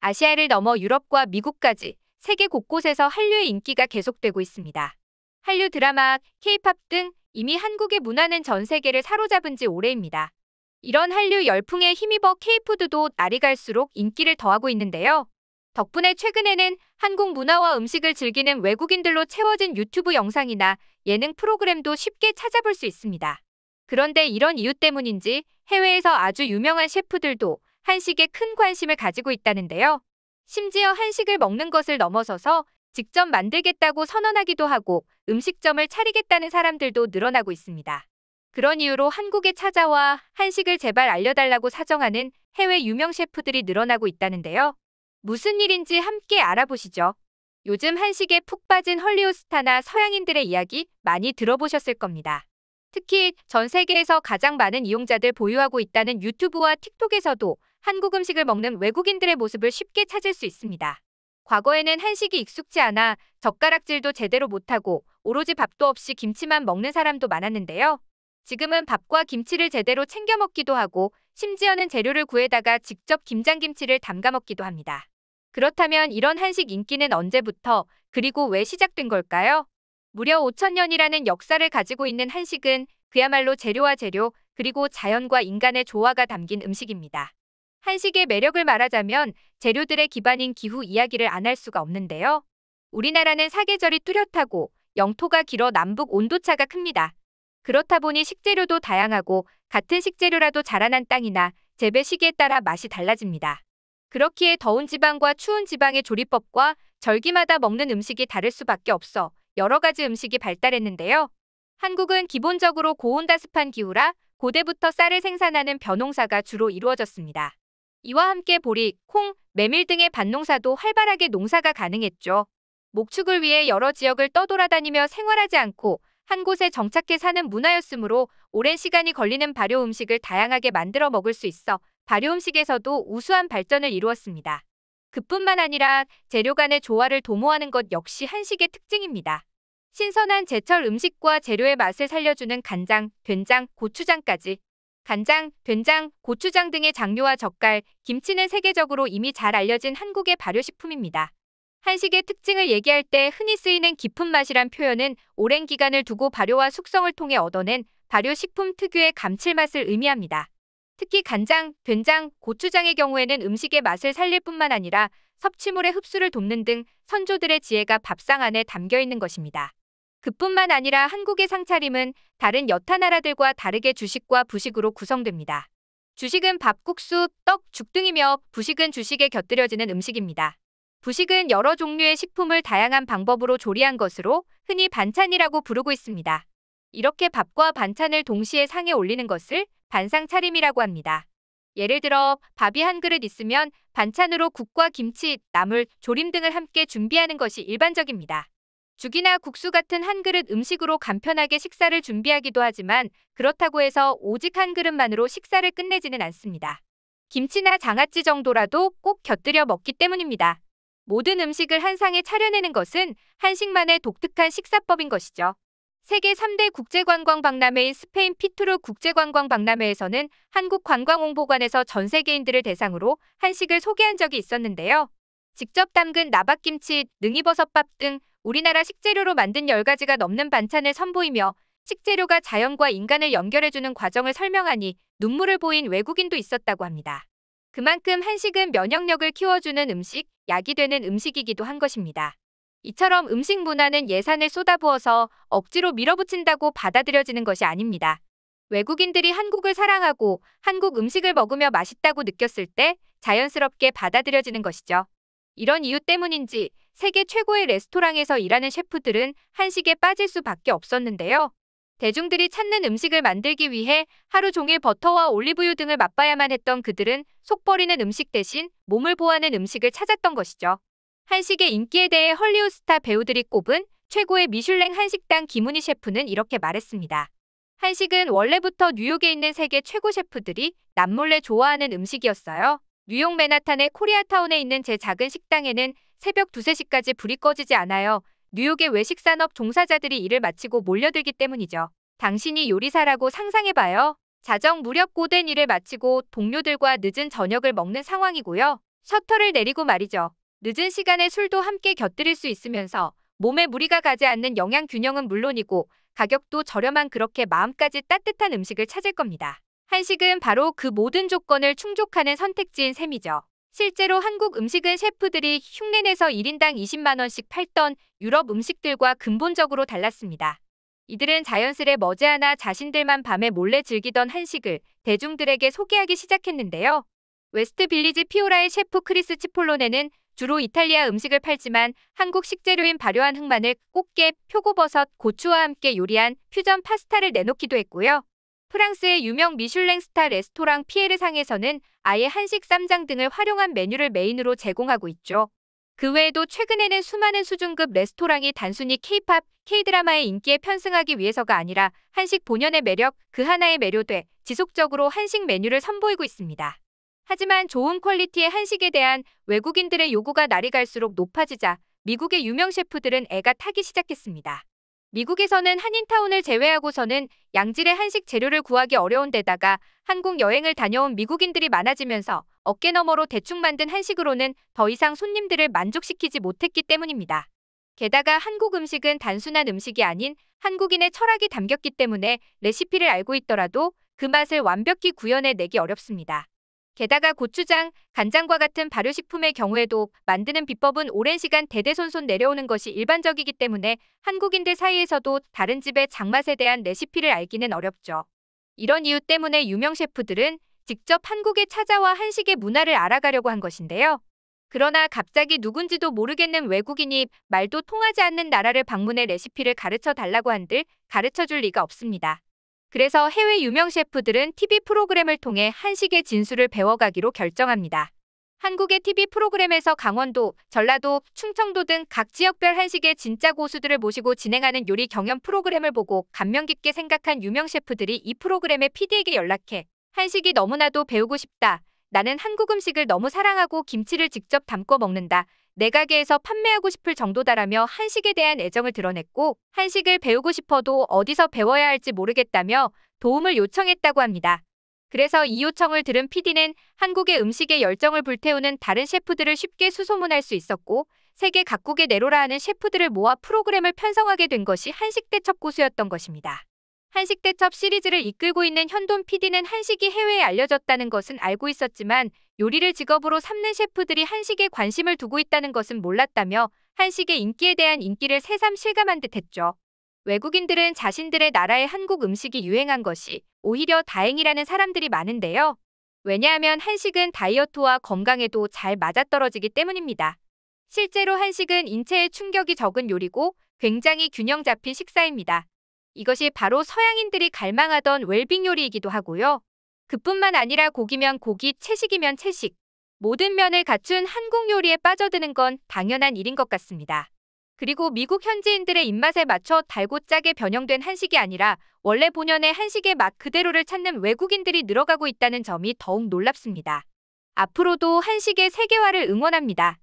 아시아를 넘어 유럽과 미국까지 세계 곳곳에서 한류의 인기가 계속되고 있습니다. 한류 드라마, K-팝 등 이미 한국의 문화는 전 세계를 사로잡은 지 오래입니다. 이런 한류 열풍에 힘입어 K-푸드도 날이 갈수록 인기를 더하고 있는데요. 덕분에 최근에는 한국 문화와 음식을 즐기는 외국인들로 채워진 유튜브 영상이나 예능 프로그램도 쉽게 찾아볼 수 있습니다. 그런데 이런 이유 때문인지 해외에서 아주 유명한 셰프들도 한식에 큰 관심을 가지고 있다는데요. 심지어 한식을 먹는 것을 넘어서서 직접 만들겠다고 선언하기도 하고 음식점을 차리겠다는 사람들도 늘어나고 있습니다. 그런 이유로 한국에 찾아와 한식을 제발 알려달라고 사정하는 해외 유명 셰프들이 늘어나고 있다는데요. 무슨 일인지 함께 알아보시죠. 요즘 한식에 푹 빠진 헐리우드 스타나 서양인들의 이야기 많이 들어보셨을 겁니다. 특히 전 세계에서 가장 많은 이용자들 보유하고 있다는 유튜브와 틱톡에서도 한국 음식을 먹는 외국인들의 모습을 쉽게 찾을 수 있습니다. 과거에는 한식이 익숙지 않아 젓가락질도 제대로 못하고 오로지 밥도 없이 김치만 먹는 사람도 많았는데요. 지금은 밥과 김치를 제대로 챙겨 먹기도 하고 심지어는 재료를 구해다가 직접 김장김치를 담가 먹기도 합니다. 그렇다면 이런 한식 인기는 언제부터 그리고 왜 시작된 걸까요? 무려 5,000년이라는 역사를 가지고 있는 한식은 그야말로 재료와 재료 그리고 자연과 인간의 조화가 담긴 음식입니다. 한식의 매력을 말하자면 재료들의 기반인 기후 이야기를 안 할 수가 없는데요. 우리나라는 사계절이 뚜렷하고 영토가 길어 남북 온도차가 큽니다. 그렇다 보니 식재료도 다양하고 같은 식재료라도 자라난 땅이나 재배 시기에 따라 맛이 달라집니다. 그렇기에 더운 지방과 추운 지방의 조리법과 절기마다 먹는 음식이 다를 수밖에 없어 여러 가지 음식이 발달했는데요. 한국은 기본적으로 고온다습한 기후라 고대부터 쌀을 생산하는 벼농사가 주로 이루어졌습니다. 이와 함께 보리, 콩, 메밀 등의 밭농사도 활발하게 농사가 가능했죠. 목축을 위해 여러 지역을 떠돌아다니며 생활하지 않고 한 곳에 정착해 사는 문화였으므로 오랜 시간이 걸리는 발효 음식을 다양하게 만들어 먹을 수 있어 발효 음식에서도 우수한 발전을 이루었습니다. 그뿐만 아니라 재료 간의 조화를 도모하는 것 역시 한식의 특징입니다. 신선한 제철 음식과 재료의 맛을 살려주는 간장, 된장, 고추장까지 간장, 된장, 고추장 등의 장류와 젓갈, 김치는 세계적으로 이미 잘 알려진 한국의 발효식품입니다. 한식의 특징을 얘기할 때 흔히 쓰이는 깊은 맛이란 표현은 오랜 기간을 두고 발효와 숙성을 통해 얻어낸 발효식품 특유의 감칠맛을 의미합니다. 특히 간장, 된장, 고추장의 경우에는 음식의 맛을 살릴 뿐만 아니라 섭취물의 흡수를 돕는 등 선조들의 지혜가 밥상 안에 담겨 있는 것입니다. 그뿐만 아니라 한국의 상차림은 다른 여타 나라들과 다르게 주식과 부식으로 구성됩니다. 주식은 밥, 국수, 떡, 죽 등이며 부식은 주식에 곁들여지는 음식입니다. 부식은 여러 종류의 식품을 다양한 방법으로 조리한 것으로 흔히 반찬이라고 부르고 있습니다. 이렇게 밥과 반찬을 동시에 상에 올리는 것을 반상차림이라고 합니다. 예를 들어 밥이 한 그릇 있으면 반찬으로 국과 김치, 나물, 조림 등을 함께 준비하는 것이 일반적입니다. 죽이나 국수 같은 한 그릇 음식으로 간편하게 식사를 준비하기도 하지만 그렇다고 해서 오직 한 그릇만으로 식사를 끝내지는 않습니다. 김치나 장아찌 정도라도 꼭 곁들여 먹기 때문입니다. 모든 음식을 한 상에 차려내는 것은 한식만의 독특한 식사법인 것이죠. 세계 3대 국제관광박람회인 스페인 피투르 국제관광박람회에서는 한국관광홍보관에서 전 세계인들을 대상으로 한식을 소개한 적이 있었는데요. 직접 담근 나박김치, 능이버섯밥 등 우리나라 식재료로 만든 10가지가 넘는 반찬을 선보이며 식재료가 자연과 인간을 연결해주는 과정을 설명하니 눈물을 보인 외국인도 있었다고 합니다. 그만큼 한식은 면역력을 키워주는 음식, 약이 되는 음식이기도 한 것입니다. 이처럼 음식 문화는 예산을 쏟아부어서 억지로 밀어붙인다고 받아들여지는 것이 아닙니다. 외국인들이 한국을 사랑하고 한국 음식을 먹으며 맛있다고 느꼈을 때 자연스럽게 받아들여지는 것이죠. 이런 이유 때문인지 세계 최고의 레스토랑에서 일하는 셰프들은 한식에 빠질 수밖에 없었는데요. 대중들이 찾는 음식을 만들기 위해 하루 종일 버터와 올리브유 등을 맛봐야만 했던 그들은 속 버리는 음식 대신 몸을 보호하는 음식을 찾았던 것이죠. 한식의 인기에 대해 헐리우드 스타 배우들이 꼽은 최고의 미슐랭 한식당 김훈희 셰프는 이렇게 말했습니다. 한식은 원래부터 뉴욕에 있는 세계 최고 셰프들이 남몰래 좋아하는 음식이었어요. 뉴욕 맨하탄의 코리아타운에 있는 제 작은 식당에는 새벽 2, 3시까지 불이 꺼지지 않아요. 뉴욕의 외식산업 종사자들이 일을 마치고 몰려들기 때문이죠. 당신이 요리사라고 상상해봐요. 자정 무렵 고된 일을 마치고 동료들과 늦은 저녁을 먹는 상황이고요. 셔터를 내리고 말이죠. 늦은 시간에 술도 함께 곁들일 수 있으면서 몸에 무리가 가지 않는 영양 균형은 물론이고 가격도 저렴한 그렇게 마음까지 따뜻한 음식을 찾을 겁니다. 한식은 바로 그 모든 조건을 충족하는 선택지인 셈이죠. 실제로 한국 음식은 셰프들이 흉내내서 1인당 20만 원씩 팔던 유럽 음식들과 근본적으로 달랐습니다. 이들은 자연스레 머지않아 자신들만 밤에 몰래 즐기던 한식을 대중들에게 소개하기 시작했는데요. 웨스트 빌리지 피오라의 셰프 크리스 치폴로네는 주로 이탈리아 음식을 팔지만 한국 식재료인 발효한 흑마늘, 꽃게, 표고버섯, 고추와 함께 요리한 퓨전 파스타를 내놓기도 했고요. 프랑스의 유명 미슐랭 스타 레스토랑 피에르상에서는 아예 한식 쌈장 등을 활용한 메뉴를 메인으로 제공하고 있죠. 그 외에도 최근에는 수많은 수준급 레스토랑이 단순히 K-팝, K-드라마의 인기에 편승하기 위해서가 아니라 한식 본연의 매력 그 하나에 매료돼 지속적으로 한식 메뉴를 선보이고 있습니다. 하지만 좋은 퀄리티의 한식에 대한 외국인들의 요구가 날이 갈수록 높아지자 미국의 유명 셰프들은 애가 타기 시작했습니다. 미국에서는 한인타운을 제외하고서는 양질의 한식 재료를 구하기 어려운 데다가 한국 여행을 다녀온 미국인들이 많아지면서 어깨너머로 대충 만든 한식으로는 더 이상 손님들을 만족시키지 못했기 때문입니다. 게다가 한국 음식은 단순한 음식이 아닌 한국인의 철학이 담겼기 때문에 레시피를 알고 있더라도 그 맛을 완벽히 구현해내기 어렵습니다. 게다가 고추장, 간장과 같은 발효식품의 경우에도 만드는 비법은 오랜 시간 대대손손 내려오는 것이 일반적이기 때문에 한국인들 사이에서도 다른 집의 장맛에 대한 레시피를 알기는 어렵죠. 이런 이유 때문에 유명 셰프들은 직접 한국에 찾아와 한식의 문화를 알아가려고 한 것인데요. 그러나 갑자기 누군지도 모르겠는 외국인이 말도 통하지 않는 나라를 방문해 레시피를 가르쳐 달라고 한들 가르쳐줄 리가 없습니다. 그래서 해외 유명 셰프들은 TV 프로그램을 통해 한식의 진수를 배워가기로 결정합니다. 한국의 TV 프로그램에서 강원도, 전라도, 충청도 등 각 지역별 한식의 진짜 고수들을 모시고 진행하는 요리 경연 프로그램을 보고 감명 깊게 생각한 유명 셰프들이 이 프로그램의 PD에게 연락해 한식이 너무나도 배우고 싶다. 나는 한국 음식을 너무 사랑하고 김치를 직접 담궈 먹는다. 내 가게에서 판매하고 싶을 정도다라며 한식에 대한 애정을 드러냈고 한식을 배우고 싶어도 어디서 배워야 할지 모르겠다며 도움을 요청했다고 합니다. 그래서 이 요청을 들은 PD는 한국의 음식에 열정을 불태우는 다른 셰프들을 쉽게 수소문할 수 있었고 세계 각국에 내로라 하는 셰프들을 모아 프로그램을 편성하게 된 것이 한식대첩 고수였던 것입니다. 한식대첩 시리즈를 이끌고 있는 현돈 PD는 한식이 해외에 알려졌다는 것은 알고 있었지만 요리를 직업으로 삼는 셰프들이 한식에 관심을 두고 있다는 것은 몰랐다며 한식의 인기에 대한 인기를 새삼 실감한 듯했죠. 외국인들은 자신들의 나라의 한국 음식이 유행한 것이 오히려 다행이라는 사람들이 많은데요. 왜냐하면 한식은 다이어트와 건강에도 잘 맞아떨어지기 때문입니다. 실제로 한식은 인체에 충격이 적은 요리고 굉장히 균형 잡힌 식사입니다. 이것이 바로 서양인들이 갈망하던 웰빙 요리이기도 하고요. 그뿐만 아니라 고기면 고기, 채식이면 채식. 모든 면을 갖춘 한국 요리에 빠져드는 건 당연한 일인 것 같습니다. 그리고 미국 현지인들의 입맛에 맞춰 달고 짜게 변형된 한식이 아니라 원래 본연의 한식의 맛 그대로를 찾는 외국인들이 늘어가고 있다는 점이 더욱 놀랍습니다. 앞으로도 한식의 세계화를 응원합니다.